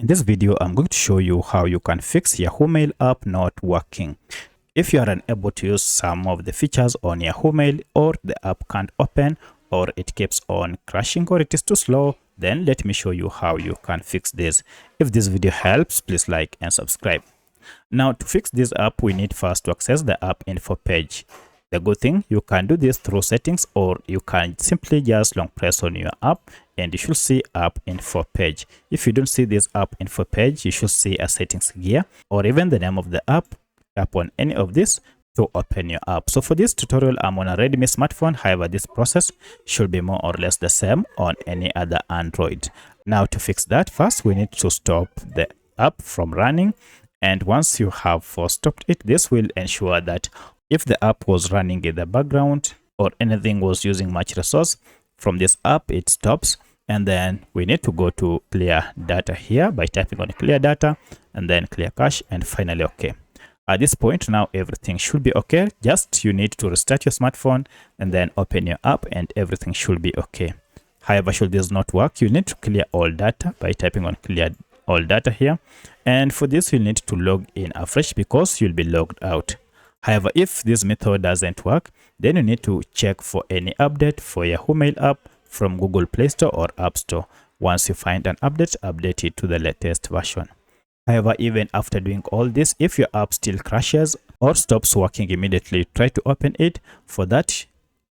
In this video, I'm going to show you how you can fix Yahoo Mail app not working. If you are unable to use some of the features on Yahoo Mail, or the app can't open, or it keeps on crashing, or it is too slow, then let me show you how you can fix this. If this video helps, please like and subscribe. Now, to fix this app, we need first to access the app info page. The good thing, you can do this through settings, or you can simply just long press on your app and you should see app info page. If you don't see this app info page, you should see a settings gear or even the name of the app. Tap on any of this to open your app. So for this tutorial, I'm on a Redmi smartphone. However, this process should be more or less the same on any other Android. Now, to fix that, first we need to stop the app from running. And once you have stopped it, this will ensure that if the app was running in the background or anything was using much resource from this app, it stops. And then we need to go to clear data here by tapping on clear data and then clear cache and finally OK. At this point, now everything should be OK. Just you need to restart your smartphone and then open your app and everything should be OK. However, should this not work, you need to clear all data by tapping on clear all data here. And for this, you need to log in afresh because you'll be logged out. However, if this method doesn't work, then you need to check for any update for Yahoo Mail app from Google Play Store or App Store. Once you find an update, update it to the latest version. However, even after doing all this, if your app still crashes or stops working immediately, try to open it. For that,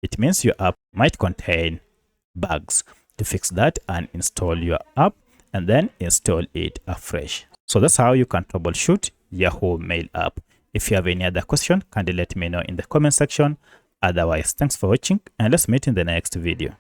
it means your app might contain bugs. To fix that, uninstall your app and then install it afresh. So that's how you can troubleshoot Yahoo Mail app. If you have any other question, kindly let me know in the comment section. Otherwise, thanks for watching and let's meet in the next video.